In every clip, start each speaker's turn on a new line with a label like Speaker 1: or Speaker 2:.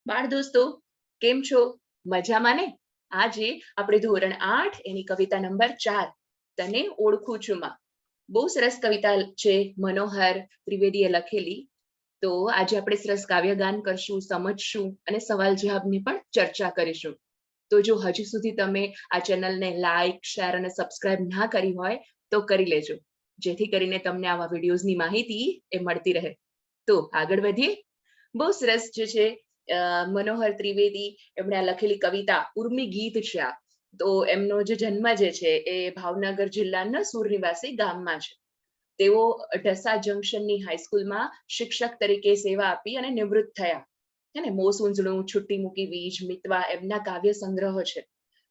Speaker 1: બાળ દોસ્તો, કેમ છો? મજામાં ને? આજે આપણે ધોરણ 8 એની કવિતા નંબર 4 તને ઓળખું છું માં. બહુ સરસ કવિતા છે, મનોહર ત્રિવેદીએ લખેલી. તો આજે આપણે સરસ કાવ્યગાન કરશું, સમજશું અને સવાલ જવાબની પણ ચર્ચા કરીશું. તો જો હજુ સુધી તમે આ ચેનલને લાઈક, શેર અને સબસ્ક્રાઇબ ના કરી હોય તો કરી લેજો, જેથી કરીને તમને આવા વિડીયોઝની માહિતી એ મળતી રહે. તો આગળ વધીએ. બહુ સરસ જે છે મનોહર ત્રિવેદી એમણે આ લખેલી કવિતા ઉર્મી ગીત છે આ. તો એમનો જે જન્મ જે છે એ ભાવનગર જિલ્લાના સુરનિવાસી ગામમાં છે. તેઓ ઢસા જંકશનની હાઈસ્કૂલમાં શિક્ષક તરીકે સેવા આપી અને નિવૃત્ત થયા. હે મોસુંજણું, છુટ્ટી મૂકી વીજ, મિતવા એમના કાવ્ય સંગ્રહો છે.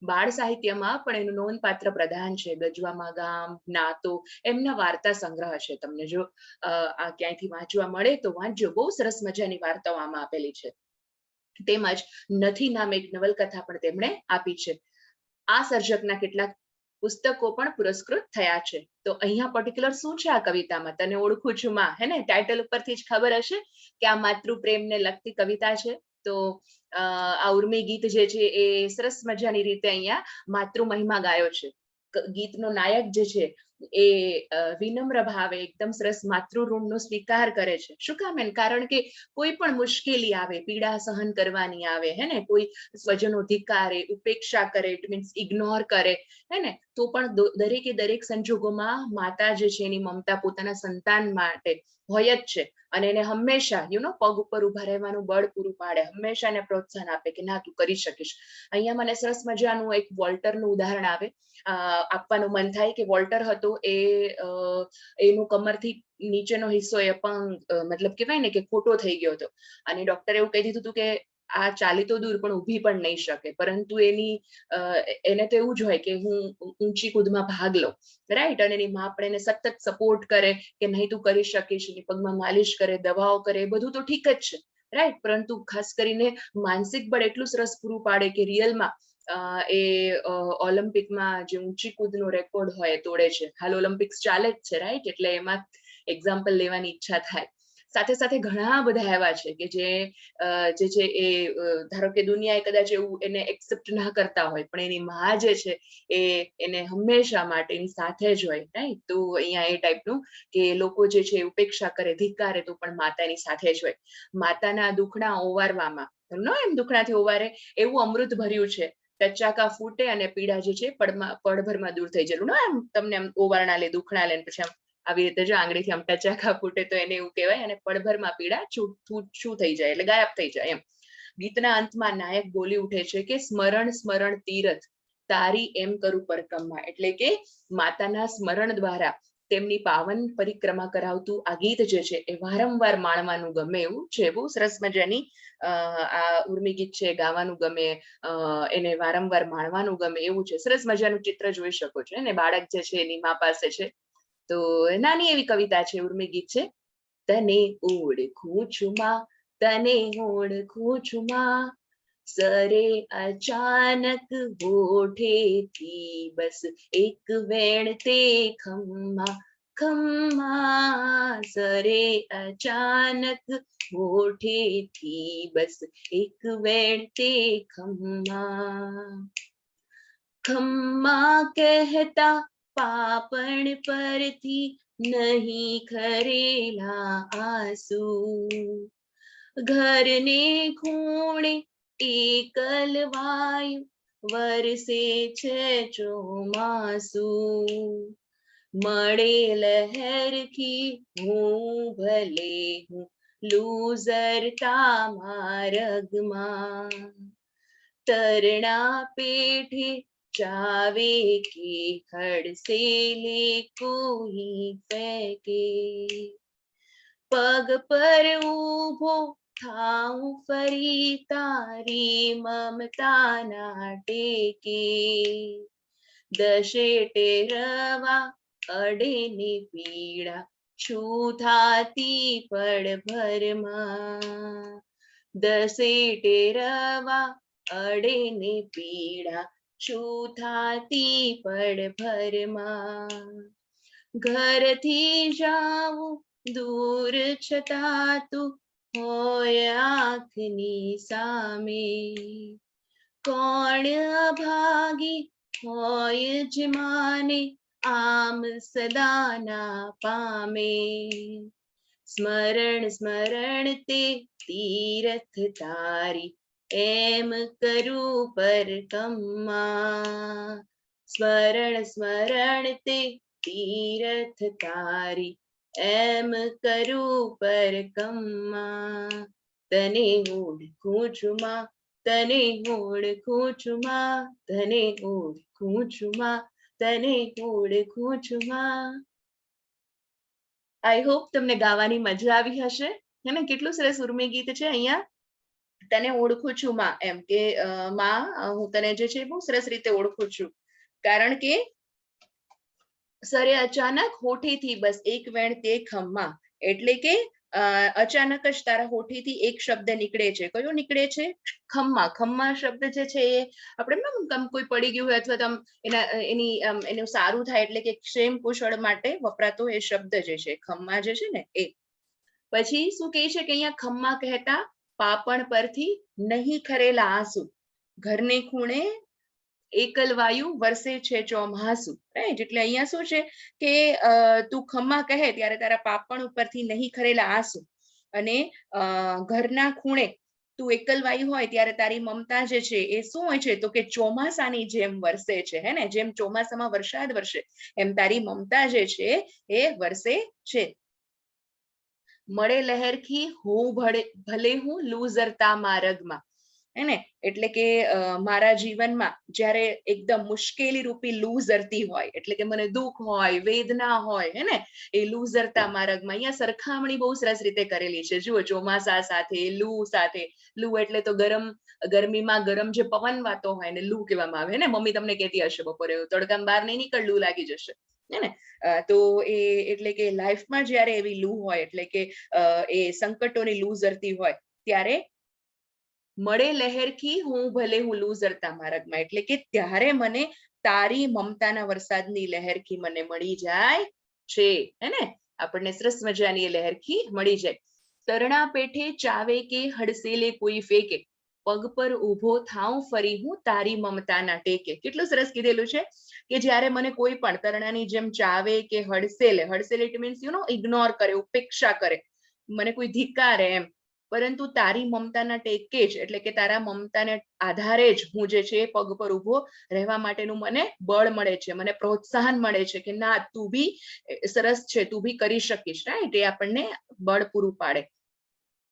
Speaker 1: બાળ સાહિત્યમાં પણ એનું નોંધપાત્ર પ્રદાન છે. ગજવામાં ગામ, નાતો એમના વાર્તા સંગ્રહ છે. તમને જો આ ક્યાંયથી વાંચવા મળે તો વાંચજો. બહુ સરસ મજાની વાર્તાઓ આમાં આપેલી છે. તેમજ નથી નામ એક નવલકથા પણ તેમણે આપી છે. આ સર્જકના કેટલાક પુસ્તકો પણ પુરસ્કૃત થયા છે. તો અહીંયા પર્ટિક્યુલર શું છે આ કવિતામાં? તને ઓળખું છું માં, હે ને? ટાઇટલ ઉપરથી જ ખબર હશે કે આ માતૃપ્રેમને લગતી કવિતા છે. તો આ ઉર્મી ગીત જે છે એ સરસ મજાની રીતે અહીંયા માતૃ મહિમા ગાયો છે. ગીતનો નાયક જે છે એ વિનમ્ર ભાવે એકદમ સરસ માતૃ ઋણનો સ્વીકાર કરે છે. શું કામ? કારણ કે કોઈ પણ મુશ્કેલી આવે, પીડા સહન કરવાની આવે, હે ને, કોઈ સ્વજનો ધિક્કારે, ઉપેક્ષા કરે, ઇટ મીન્સ ઇગ્નોર કરે, હે ને, તો પણ દરેકે દરેક સંજોગોમાં માતા જે છે એની મમતા પોતાના સંતાન માટે હોય જ છે. અને એને હંમેશા પગ ઉપર ઉભા રહેવાનું બળ પૂરું પાડે, હંમેશા એને પ્રોત્સાહન આપે કે ના, તું કરી શકીશ. અહીંયા મને સરસ મજાનું એક વોલ્ટરનું ઉદાહરણ આવે આપવાનું મન થાય કે વોલ્ટર હતો એ એનું કમરથી નીચેનો હિસ્સો એ અપંગ મતલબ કહેવાય ને કે ખોટો થઈ ગયો હતો. અને ડોક્ટરે એવું કહી દીધું હતું કે આ ચાલી તો દૂર પણ ઊભી પણ નહીં શકે. પરંતુ એને તો એવું જ હોય કે હું ઊંચી કૂદમાં ભાગ લઉં, રાઈટ? અને એની માં પણ એને સતત સપોર્ટ કરે કે નહીં, તું કરી શકીશ. એની પગમાં માલિશ કરે, દવાઓ કરે, એ બધું તો ઠીક જ છે, રાઈટ? પરંતુ ખાસ કરીને માનસિક બળ એટલું સરસ પૂરું પાડે કે રિયલમાં એ ઓલિમ્પિકમાં જે ઊંચી કૂદનો રેકોર્ડ હોય તોડે છે. હાલ ઓલિમ્પિક્સ ચાલે જ છે, રાઈટ? એટલે એમાં એક્ઝામ્પલ લેવાની ઈચ્છા થાય. સાથે સાથે ઘણા બધા એવા છે કે જે છે એ ધારો કે દુનિયાએ કદાચ એવું એને એક્સેપ્ટ ના કરતા હોય, પણ એની માં જે છે એ એને હંમેશા માટે એની સાથે જ હોય, રાઈટ? તો અહીંયા એ ટાઈપનું કે લોકો જે છે ઉપેક્ષા કરે, ધિક્કારે, તો પણ માતા એની સાથે જ હોય. માતાના દુખણા ઓવારવામાં, એમ દુખણાથી ઓવારે એવું અમૃત ભર્યું છે. ટચાકા ફૂટે અને પીડા જે છે પળભરમાં દૂર થઈ જવું. એમ તમને આમ ઓવારણા લે, દુખણા લે, પછી આમ આવી રીતે જો આંગળીથી આમ ટચાકા ફૂટે તો એને એવું કહેવાય. અને પળભરમાં પીડા શું થઈ જાય, એટલે ગાયબ થઈ જાય એમ. ગીતના અંતમાં નાયક બોલી ઉઠે છે કે સ્મરણ સ્મરણ તીરથ તારી એમ કરું પરકમમાં. એટલે કે માતાના સ્મરણ દ્વારા તેમની પાવન પરિક્રમા કરાવતું આ ગીત જે છે એ વારંવાર માણવાનું ગમે એવું છે. બહુ સરસ મજાની આ ઉર્મી ગીત છે, ગાવાનું ગમે, એને વારંવાર માણવાનું ગમે એવું છે. સરસ મજાનું ચિત્ર જોઈ શકો છો. અને બાળક જે છે એની મા પાસે છે. તો નાની એવી કવિતા છે, ઉર્મી ગીત છે. તને ઓળખું છું માં, તને ઓળખું છું માં, સરે અચાનક હોઠેથી બસ એક વેણ તે ખમ્મા ખમ્મા. સરે અચાનક હોઠેથી બસ એક વેણ તે ખમ્મા. ખમ્મા કહેતા પાપણ પરથી નહીં ખરેલા આંસુ. ઘરને ખૂણે એકલવાયું વરસે છે ચોમાસું. મળે લહેરથી હું ભલે હું લૂઝર તામારગમાં. તરણા પેઠે જાવે કે ખડસે લે કોઈ ફેંકે. પગ પર ઊભો થાઉં ફરી તારી મમતાના ટેકે. દશે ટેરવા અડે ને પીડા છું થાતી પળભરમાં. દસે ટેરવા અડે ને પીડા છું થાતી પળભરમાં. ઘરથી જાવું દૂર છતાં તું હોય આંખની સામે, કોણ અભાગી હોય જ માને આમ સદા ના પામે, સ્મરણ સ્મરણ તે તીરથ તારી એમ કરું પરકમ્મા, સ્મરણ સ્મરણ તે તીરથ તારી એમ કરું પરકમ્મા, તને ઓળખું છું માં, તને ઓળખું છું માં, તને ઓળખું છું માં, તને ઓળખું છું માં. આઈ હોપ તમને ગાવાની મજા આવી હશે. હે કેટલું સરસ ઉર્મી ગીત છે. અહીંયા તને ઓળખું છું માં, એમ કે માં હું તને જે છે બહુ સરસ રીતે ઓળખું છું, કારણ કે સરે અચાનક હોઠેથી બસ એક વેણ તે ખમ્મા, એટલે કે અચાનક જ તારા હોઠેથી એક શબ્દ નીકળે છે. કયો નીકળે છે? ખમ્મા. ખમ્મા શબ્દ જે છે એ આપણે કોઈ પડી ગયું હોય અથવા એનું સારું થાય એટલે કે ક્ષેમ કુશળ માટે વપરાતો એ શબ્દ જે છે ખમ્મા જે છે ને એ. પછી શું કહે છે કે અહીંયા ખમ્મા કહેતા પાપણ પરથી નહીં ખરેલા આંસુ, ઘરને ખૂણે એકલ વાયુ વરસે છે ચોમાસુ, રાઈટ? એટલે અહીંયા શું છે કે તું ખમ્મા કહે ત્યારે તારા પાપણ ઉપરથી નહીં ખરેલા આંસુ, અને ઘરના ખૂણે તું એકલ વાયુ હોય ત્યારે તારી મમતા જે છે એ શું હોય છે તો કે ચોમાસાની જેમ વરસે છે. હે ને, જેમ ચોમાસામાં વરસાદ વરસે એમ તારી મમતા જે છે એ વરસે છે. મળે લહેરખી હું ભલે હું લૂઝરતા માર્ગમાં, હે ને, એટલે કે મારા જીવનમાં જ્યારે એકદમ મુશ્કેલી રૂપી લૂઝરતી હોય, એટલે કે મને દુઃખ હોય, વેદના હોય, હે ને, એ લૂઝરતા માર્ગમાં અહીંયા સરખામણી બહુ સરસ રીતે કરેલી છે. જુઓ, ચોમાસા સાથે, લૂ સાથે. લૂ એટલે તો ગરમીમાં ગરમ જે પવન વાતો હોય ને લૂ કહેવામાં આવે. હે ને, મમ્મી તમને કહેતી હશે બપોરે તડકામાં બહાર નહીં નીકળ, લૂ લાગી જશે. હે ને, તો એ એટલે કે લાઈફમાં જ્યારે એવી લૂ હોય, એટલે કે એ સંકટોની લૂ ઝરતી હોય ત્યારે મળે લહેરખી હું ભલે હું લૂઝરતા માર્ગમાં, એટલે કે ત્યારે મને તારી મમતાના વરસાદની લહેરખી મને મળી જાય છે. હે ને, આપણને સરસ મજાની એ લહેરખી મળી જાય. તરણા પેઠે ચાવે કે હડસેલે કોઈ ફેકે, પગ પર ઊભો થાઉં ફરી હું તારી મમતાના ટેકે. કેટલું સરસ કીધેલું છે કે જ્યારે મને કોઈ પણ તરણાની જેમ ચાવે કે હડસેલે, હડસેલે ઇટ મીન્સ ઇગ્નોર કરે, ઉપેક્ષા કરે, મને કોઈ ધિક્કારે એમ, પરંતુ તારી મમતાના ટેકે જ, એટલે કે તારા મમતાને આધારે જ હું જે છે પગ પર ઊભો રહેવા માટેનું મને બળ મળે છે, મને પ્રોત્સાહન મળે છે કે ના, તું બી સરસ છે, તું બી કરી શકીશ. રાઈટ? એ આપણને બળ પૂરું પાડે.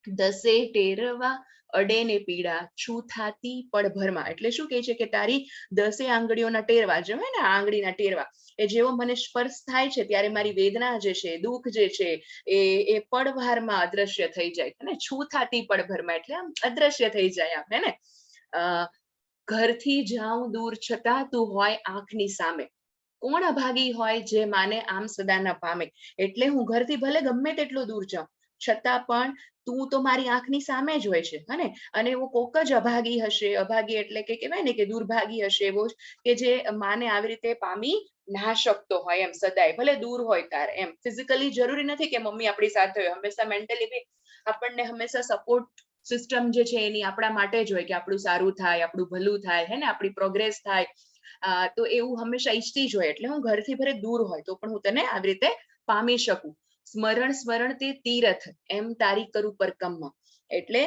Speaker 1: દસે ટેરવા અડે ને પીડા છું થાતી પળભરમાં, એટલે શું કહે છે કે તારી 10 આંગળીઓના ટેરવા, જેમ ને આંગળીના ટેરવા, એ જેવો મને સ્પર્શ થાય છે ત્યારે મારી વેદના જે છે, દુઃખ જે છે એ પળવારમાં અદ્રશ્ય થઈ જાય. અને છું થાતી પળભરમાં એટલે આમ અદ્રશ્ય થઈ જાય આમ. હે ને, ઘરથી જાઉં દૂર છતાં તું હોય આંખની સામે, કોણ અભાગી હોય જે માને આમ સદા ન પામે, એટલે હું ઘરથી ભલે ગમે તેટલો દૂર જાઉં છતાં પણ તું તો મારી આંખની સામે જ હોય છે. હે, અને એવો કોક જ અભાગી હશે, અભાગી એટલે કે કહેવાય ને કે દુર્ભાગી હશે એવો, કે જે માને આવી રીતે પામી ના શકતો હોય એમ સદાય, ભલે દૂર હોય તારે એમ. ફિઝિકલી જરૂરી નથી કે મમ્મી આપણી સાથે હોય, હંમેશા મેન્ટલી બી આપણને હંમેશા સપોર્ટ સિસ્ટમ જે છે એની આપણા માટે જ હોય કે આપણું સારું થાય, આપણું ભલું થાય, હે ને, આપણી પ્રોગ્રેસ થાય. તો એવું હંમેશા ઈચ્છતી જ હોય. એટલે હું ઘરથી ભલે દૂર હોય તો પણ હું તને આવી રીતે પામી શકું. સ્મરણ સ્મરણ તે તીરથ એમ તારી કરું પરકમ્મા, એટલે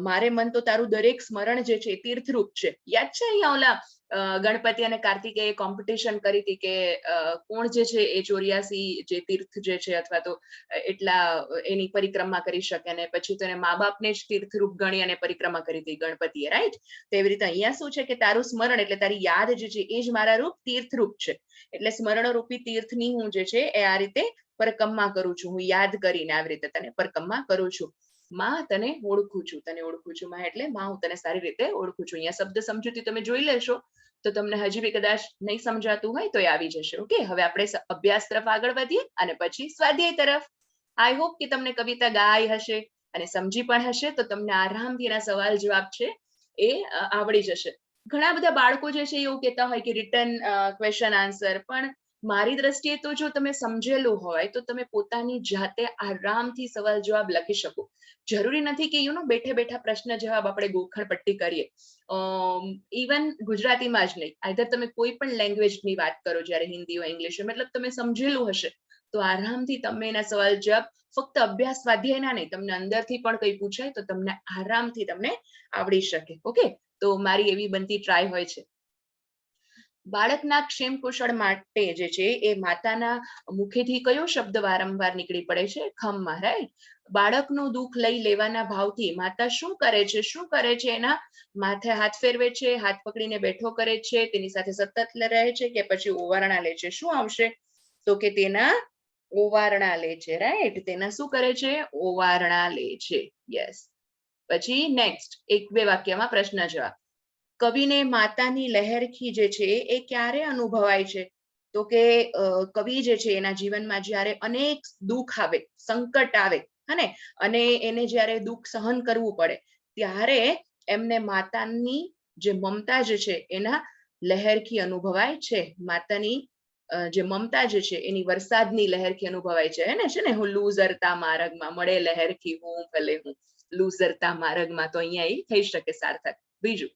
Speaker 1: મારે મન તો તારું દરેક સ્મરણ જે છે તીર્થરૂપ છે. યાદ છે અહીંયા ઓલા ગણપતિ અને કાર્તિકેય કોમ્પિટિશન કરી હતી કે કોણ જે છે એ 84 જે તીર્થ જે છે અથવા તો એટલા એની પરિક્રમા કરી શકે, અને પછી તો એને મા બાપને જ તીર્થરૂપ ગણી અને પરિક્રમા કરી હતી ગણપતિએ. રાઈટ? તો એવી રીતે અહીંયા શું છે કે તારું સ્મરણ એટલે તારી યાદ જે છે એ જ મારા રૂપ તીર્થરૂપ છે. એટલે સ્મરણ રૂપી તીર્થની હું જે છે એ આ રીતે પરકમ્મા કરું છું, હું યાદ કરીને આવી રીતે તને પરકમ્મા કરું છું. માં તને ઓળખું છું, તને ઓળખું છું માં એટલે માં હું તને સારી રીતે ઓળખું છું. અહીંયા શબ્દ સમજૂતી તમે જોઈ લેશો તો તમને હજી બી કદાચ નહીં સમજાતું હોય તો આવી જશે. ઓકે, હવે આપણે અભ્યાસ તરફ આગળ વધીએ અને પછી સ્વાધ્યાય તરફ. આઈ હોપ કે તમને કવિતા ગાઈ હશે અને સમજી પણ હશે, તો તમને આરામથી એના સવાલ જવાબ છે એ આવડી જશે. ઘણા બધા બાળકો જે છે એવું કહેતા હોય કે રિટર્ન ક્વેશ્ચન આન્સર, પણ મારી દ્રષ્ટિએ તો જો તમે સમજેલું હોય તો તમે પોતાની જાતે આરામથી સવાલ જવાબ લખી શકો. જરૂરી નથી કે બેઠે બેઠા પ્રશ્ન જવાબ આપણે ગોખણ પટ્ટી કરીએ. ઇવન ગુજરાતીમાં જ નહીં, આઈધર તમે કોઈ પણ લેંગ્વેજની વાત કરો, જ્યારે હિન્દી હોય ઇંગ્લિશ હોય, મતલબ તમે સમજેલું હશે તો આરામથી તમે એના સવાલ જવાબ ફક્ત અભ્યાસ સ્વાધ્યાયના નહીં, તમને અંદરથી પણ કંઈ પૂછાય તો તમને આરામથી તમને આવડી શકે. ઓકે, તો મારી એવી બનતી ટ્રાય હોય છે. બાળકના ક્ષેમ કુશળ માટે જે છે એ માતાના મુખેથી કયો શબ્દ વારંવાર નીકળી પડે છે? ખમ્મા, રાઈટ. બાળકનું દુઃખ લઈ લેવાના ભાવથી માતા શું કરે છે? એના માથે હાથ ફેરવે છે, હાથ પકડીને બેઠો કરે છે, તેની સાથે સતત રહે છે, કે પછી ઓવારણા લે છે? શું આવશે? તો કે તેના ઓવારણા લે છે, રાઈટ. તેના શું કરે છે? ઓવારણા લે છે. યસ. પછી નેક્સ્ટ 1-2 વાક્યમાં પ્રશ્ન જવાબ. કવિને માતાની લહેરખી જે છે એ ક્યારે અનુભવાય છે? તો કે કવિ જે છે એના જીવનમાં જ્યારે અનેક દુઃખ આવે, સંકટ આવે, હને, અને એને જ્યારે દુઃખ સહન કરવું પડે ત્યારે એમને માતાની જે મમતા જે છે એના લહેરખી અનુભવાય છે. માતાની જે મમતા જે છે એની વરસાદની લહેરખી અનુભવાય છે. છે ને, હું લૂઝરતા માર્ગમાં મળે લહેરખી હું ભલે હું લૂઝરતા માર્ગમાં, તો અહીંયા એ થઈ શકે સાર્થક. બીજું,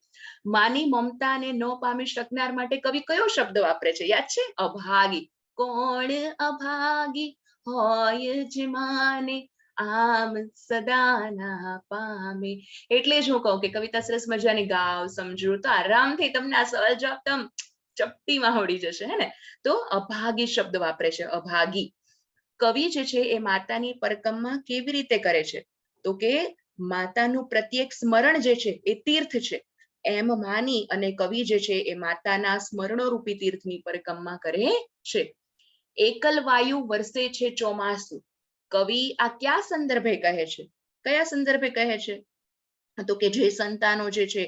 Speaker 1: માની મમતાને ન પામી શકનાર માટે કવિ કયો શબ્દ વાપરે છે? યાદ છે? અભાગી. કોણ અભાગી હોય જ માને આમ સદા ના પામે. એટલે જ હું કહું કે કવિતા સરસ મજાની ગાવ, સમજો તો આરામથી તમને આ સવાલ જવાબ તમ ચપટીમાં આવડી જશે. હે ને? તો અભાગી શબ્દ વાપરે છે, અભાગી. કવિ જે છે એ માતાની પરકમમાં કેવી રીતે કરે છે? તો કે માતાનું પ્રત્યેક સ્મરણ જે છે એ તીર્થ છે એમ માની અને કવિ જે છે એ માતાના સ્મરણોરૂપી તીર્થની પરિક્રમા કરે છે. એકલ વાયુ વરસે છે ચોમાસું. કવિ આ કયા સંદર્ભે કહે છે? કયા સંદર્ભે કહે છે? તો કે જે સંતાનો જે છે,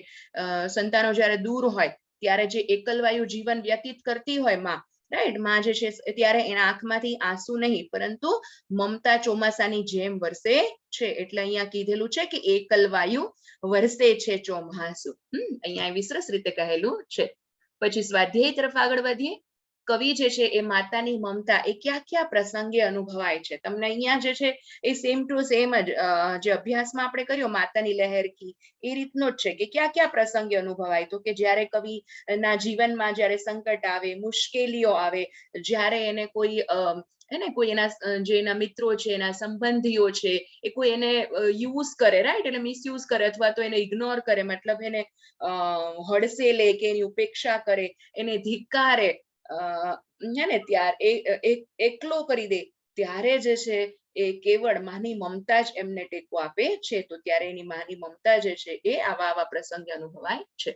Speaker 1: સંતાનો જ્યારે દૂર હોય ત્યારે જે એકલવાયુ જીવન વ્યતીત કરતી હોય માં, રાઈટ, માં જે છે ત્યારે એના આંખમાંથી આંસુ નહીં પરંતુ મમતા ચોમાસાની જેમ વરસે છે. એટલે અહીંયા કીધેલું છે કે એકલવાયુ વરસે છે ચોમાસું. અહીંયા એવી સરસ રીતે કહેલું છે. પછી સ્વાધ્યાય તરફ આગળ વધીએ. કવિ જે છે એ માતાની મમતા એ કયા કયા પ્રસંગે અનુભવાય છે? તમને અહીંયા જે છે એ સેમ ટુ સેમ જ જે અભ્યાસમાં આપણે કર્યો માતાની લહેરખી, એ રીતનો જ છે કે કયા કયા પ્રસંગે અનુભવાય? તો કે જ્યારે કવિ ના જીવનમાં જ્યારે સંકટ આવે, મુશ્કેલીઓ આવે, જ્યારે એને કોઈ કોઈ એના જે એના મિત્રો છે, એના સંબંધીઓ છે, એ કોઈ એને યુઝ કરે, રાઈટ, એટલે મિસયુઝ કરે અથવા તો એને ઇગ્નોર કરે, મતલબ એને હડસે લે કે એની ઉપેક્ષા કરે, એને ધિક્કારે, ને ત્યારે એકલો કરી દે, ત્યારે જે છે એ કેવળ માની મમતા જ એમને ટેકો આપે છે. તો ત્યારે એની માની મમતા જે છે એ આવા પ્રસંગે અનુભવાય છે.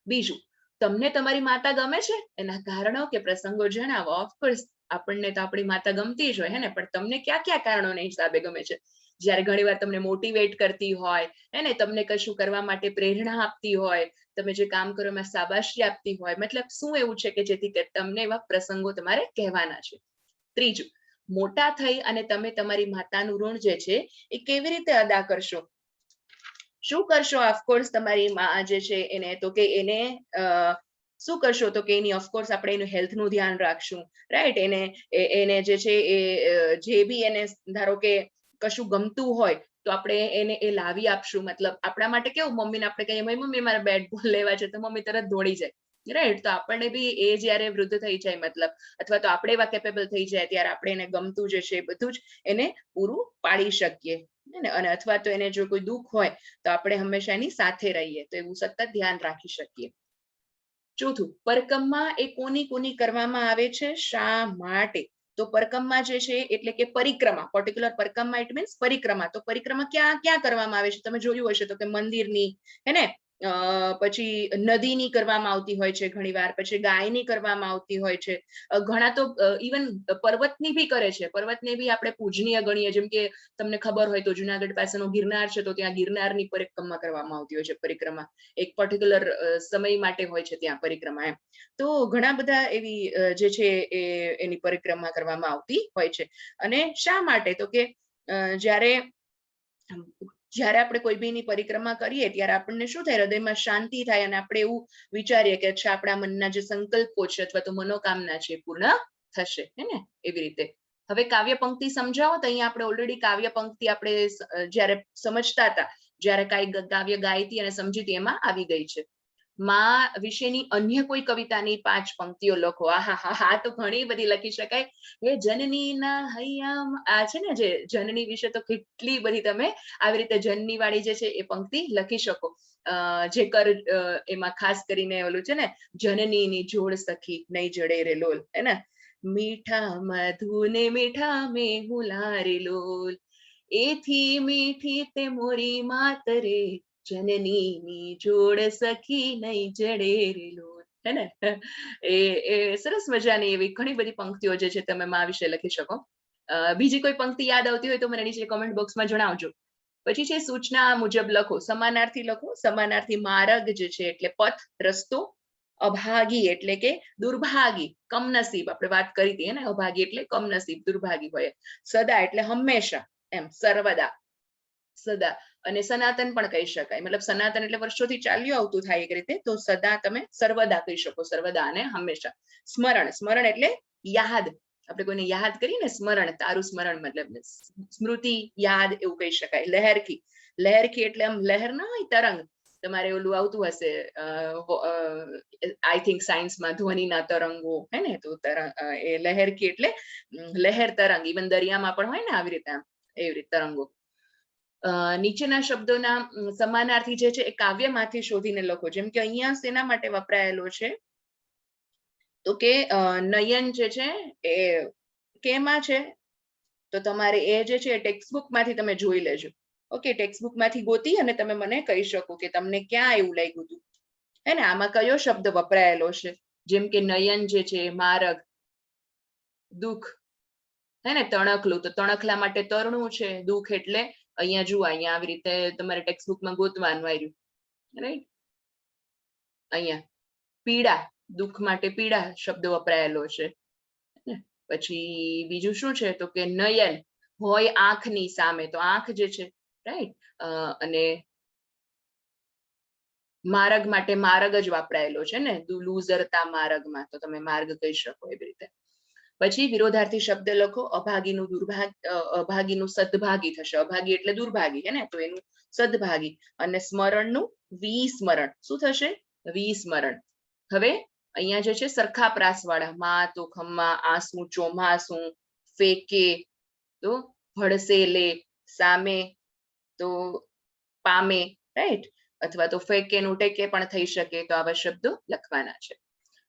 Speaker 1: બીજું, તમને તમારી માતા ગમે છે? એના કારણો કે પ્રસંગો જણાવો. ઓફકોર્સ આપણને તો આપણી માતા ગમતી જ હોય, હે ને, પણ તમને કયા કયા કારણોને હિસાબે ગમે છે? જ્યારે ઘણીવાર તમને મોટિવેટ કરતી હોય, ને તમને કશું કરવા માટે પ્રેરણા આપતી હોય, તમે જે કામ કરો એમાં શાબાશી આપતી હોય, મતલબ શું એવું છે કે જેથી તમને એવા પ્રસંગો તમારે કહેવાના છે. ત્રીજું, મોટા થઈ અને તમે તમારી માતાનું ઋણ જે છે એ કેવી રીતે અદા કરશો? શું કરશો? ઓફકોર્સ તમારી માં જે છે એને તો કે એને શું કરશો? તો કે એની ઓફકોર્સ આપણે એનું હેલ્થનું ધ્યાન રાખશું, રાઈટ. એને જે છે એ જે બી એને ધારો કે કશું ગમતું હોય તો આપણે એને એ લાવી આપશું. મતલબ આપણા માટે કેવું, મમ્મીને આપણે કહીએ મમ્મી મારે બેટ બોલ લેવા છે, તો મમ્મી તરત દોડી જાય, રાઈટ. તો આપણને બી એ જ્યારે વૃદ્ધ થઈ જાય, મતલબ અથવા તો આપણે એવા કેપેબલ થઈ જાય ત્યારે આપણે એને ગમતું જે છે બધું જ એને પૂરું પાડી શકીએ. અને અથવા તો એને જો કોઈ દુઃખ હોય તો આપણે હંમેશા એની સાથે રહીએ, તો એવું સતત ધ્યાન રાખી શકીએ. ચોથું, પરકમમાં એ કોની કરવામાં આવે છે? શા માટે? તો પરકમમાં જે છે એટલે કે પરિક્રમા, પર્ટિક્યુલર પરકમમાં ઇટ મીન્સ પરિક્રમા. તો પરિક્રમા ક્યાં ક્યાં કરવામાં આવે છે? તમે જોયું હશે તો કે મંદિરની, હે ને, પછી નદીની કરવામાં આવતી હોય છે ઘણીવાર, પછી ગાયની કરવામાં આવતી હોય છે, ઘણા તો ઇવન પર્વતની બી કરે છે. પર્વતને બી આપણે પૂજનીય ગણીએ. જેમ કે તમને ખબર હોય તો જુનાગઢ પાસેનો ગિરનાર છે, તો ત્યાં ગિરનારની પરિક્રમા કરવામાં આવતી હોય છે. પરિક્રમા એક પર્ટિક્યુલર સમય માટે હોય છે ત્યાં પરિક્રમા, એમ. તો ઘણા બધા એવી જે છે એની પરિક્રમા કરવામાં આવતી હોય છે. અને શા માટે? તો કે જ્યારે આપણે કોઈ બીની પરિક્રમા કરીએ ત્યારે આપણને શું થાય? હૃદયમાં શાંતિ થાય અને આપણે એવું વિચારીએ કે અચ્છા, આપણા મનના જે સંકલ્પો છે અથવા તો મનોકામના છે પૂર્ણ થશે, હે ને? એવી રીતે. હવે કાવ્ય પંક્તિ સમજાવો તો અહીંયા આપણે ઓલરેડી કાવ્ય પંક્તિ આપણે જ્યારે સમજતા હતા, જ્યારે કાંઈ કાવ્ય ગાયતી અને સમજીતી એમાં આવી ગઈ છે. માં વિશેની અન્ય કોઈ કવિતાની 5 પંક્તિઓ લખો. આહાહા, તો ઘણી બધી લખી શકાય. હે જનનીના હૈયામાં, આ છે ને જે જનની વિશે તો કેટલી બધી તમે આવી રીતે જનની વાળી જે છે એ પંક્તિ લખી શકો. જે કર એમાં ખાસ કરીને ઓલું છે ને, જનનીની જોડ સખી નહીં જડે રે લોલ, હે ને? મીઠા મધુને મીઠા મેં હુલારે લોલ, એથી મીઠી તે મોરી માત રે, જનનીની જોડ સખી નહીં જડે રે લોલ, હે ને? એ સરસ મજાની એવી ઘણી બધી પંક્તિઓ જે છે તમે માં વિશે લખી શકો. બીજી કોઈ પંક્તિ યાદ આવતી હોય તો મને નીચે કોમેન્ટ બોક્સમાં જણાવજો. પછી છે સૂચના મુજબ લખો. સમાનાર્થી લખો. સમાનાર્થી માર્ગ જે છે એટલે પથ, રસ્તો. અભાગી એટલે કે દુર્ભાગી, કમનસીબ, આપણે વાત કરી હતી ને, અભાગી એટલે કમનસીબ, દુર્ભાગી હોય. સદા એટલે હંમેશા, એમ સર્વદા, સદા. અને સનાતન પણ કહી શકાય, મતલબ સનાતન એટલે વર્ષોથી ચાલ્યું આવતું થાય એક રીતે, તો સદા તમે સર્વદા કહી શકો, સર્વદા અને હંમેશા. સ્મરણ, સ્મરણ એટલે યાદ, આપણે કોઈને યાદ કરીએ ને, સ્મરણ, તારું સ્મરણ, મતલબ સ્મૃતિ, યાદ, એવું કહી શકાય. લહેરખી, લહેરખી એટલે આમ લહેર ના હોય, તરંગ. તમારે ઓલું આવતું હશે, આઈ થિંક સાયન્સમાં, ધ્વનિના તરંગો, હે ને? તો તરંગ, એ લહેરખી એટલે લહેર, તરંગ. ઇવન દરિયામાં પણ હોય ને આવી રીતે, એવી રીતે તરંગો. નીચેના શબ્દોના સમાનાર્થી જે છે એ કાવ્યમાંથી શોધીને લખો. જેમ કે અહીંયા શેના માટે વપરાયેલો છે, તો કે નયન જે છે એ કેમાં છે, તો તમારે એ જે છે ટેક્સ્ટબુક માંથી તમે જોઈ લેજો. ઓકે, ટેક્સ્ટબુક માંથી ગોતી અને તમે મને કહી શકો કે તમને ક્યાં એવું લાગ્યું હતું, હે ને? આમાં કયો શબ્દ વપરાયેલો છે? જેમ કે નયન જે છે, માર્ગ, દુઃખ, હે ને? તણખલું, તો તણખલા માટે તરણું છે. દુઃખ એટલે અહીંયા જુઓ, અહીંયા આવી રીતે તમારે ટેક્સ્ટબુકમાં ગોતવાનું આવ્યું, રાઈટ? અહીંયા પીડા, દુઃખ માટે પીડા શબ્દ વપરાયેલો છે. પછી બીજું શું છે, તો કે નયન હોય આંખની સામે, તો આંખ જે છે, રાઈટ? અને માર્ગ માટે માર્ગ જ વપરાયેલો છે ને, લૂઝરતા માર્ગમાં, તો તમે માર્ગ કહી શકો એવી રીતે. પછી વિરોધાર્થી શબ્દ લખો. અભાગીનું દુર્ભાગ, અભાગીનું સદભાગી થશે. અભાગી એટલે દુર્ભાગી, હે ને? તો એનું સદભાગી. અને સ્મરણનું વિસ્મરણ. શું થશે? વિસ્મરણ. હવે અહીંયા જે છે સરખા પ્રાસ વાળા, માં તો ખમ્મા, આંસુ ચોમાસું, ફેકે તો ભડસે લે, સામે તો પામે, રાઈટ? અથવા તો ફેકેનું ટેકે પણ થઈ શકે. તો આવા શબ્દો લખવાના છે.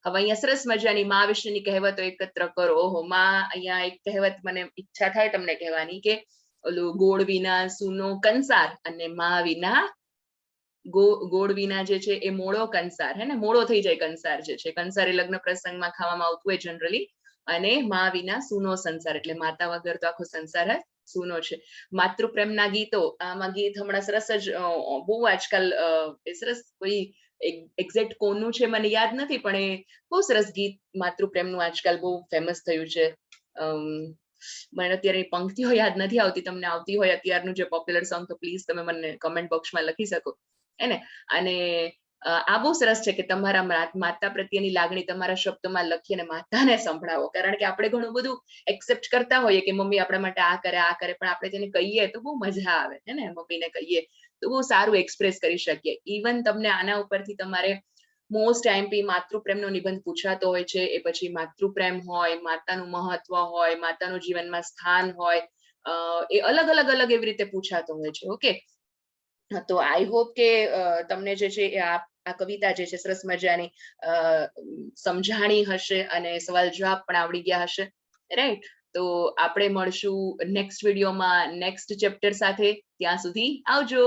Speaker 1: હવે અહીંયા સરસ મજાની માં વિશેની કહેવતો એકત્ર કરો. ઓહો, માં, અહીંયા એક કહેવત મને ઈચ્છા થાય તમને કહેવાની, કે ઓલું ગોળ વિના સૂનો કંસાર, અને માં વિના ગોળ વિના જે છે એ મોળો કંસાર, હે ને? મોળો થઈ જાય કંસાર જે છે. કંસાર એ લગ્ન પ્રસંગમાં ખાવામાં આવતું હોય જનરલી. અને માં વિના સૂનો સંસાર એટલે માતા વગર તો આખો સંસાર જ સૂનો છે. માતૃપ્રેમના ગીતો, આમાં ગીત હમણાં સરસ જ બહુ આજકાલ સરસ, કોઈ એક્ઝેક્ટ કોનું છે મને યાદ નથી, પણ એ બહુ સરસ ગીત માતૃપ્રેમનું આજકાલ બહુ ફેમસ થયું છે. મને અત્યારે પંક્તિઓ યાદ નથી આવતી, તમને આવતી હોય અત્યારનું જે પોપ્યુલર સોંગ તો પ્લીઝ તમે મને કમેન્ટ બોક્સમાં લખી શકો, હે ને? અને આ બહુ સરસ છે કે તમારા માતા પ્રત્યેની લાગણી તમારા શબ્દોમાં લખી અને માતાને સંભળાવો. કારણ કે આપણે ઘણું બધું એક્સેપ્ટ કરતા હોઈએ કે મમ્મી આપણા માટે આ કરે, પણ આપણે તેને કહીએ તો બહુ મજા આવે, હે ને? મમ્મીને કહીએ તો બહુ સારું એક્સપ્રેસ કરી શકીએ. ઇવન તમને આના ઉપરથી તમારે મોસ્ટ આઈએમપી માતૃપ્રેમનો નિબંધ પૂછાતો હોય છે. એ પછી માતૃપ્રેમ હોય, માતાનું મહત્વ હોય, માતાનું જીવનમાં સ્થાન હોય, એ અલગ અલગ એવી રીતે પૂછાતો હોય છે. ઓકે, તો આઈ હોપ કે તમને જે છે આ કવિતા જે છે સરસ મજાની સમજાણી હશે અને સવાલ જવાબ પણ આવડી ગયા હશે, રાઈટ? તો આપણે મળશું નેક્સ્ટ વિડીયોમાં નેક્સ્ટ ચેપ્ટર સાથે. ત્યાં સુધી આવજો.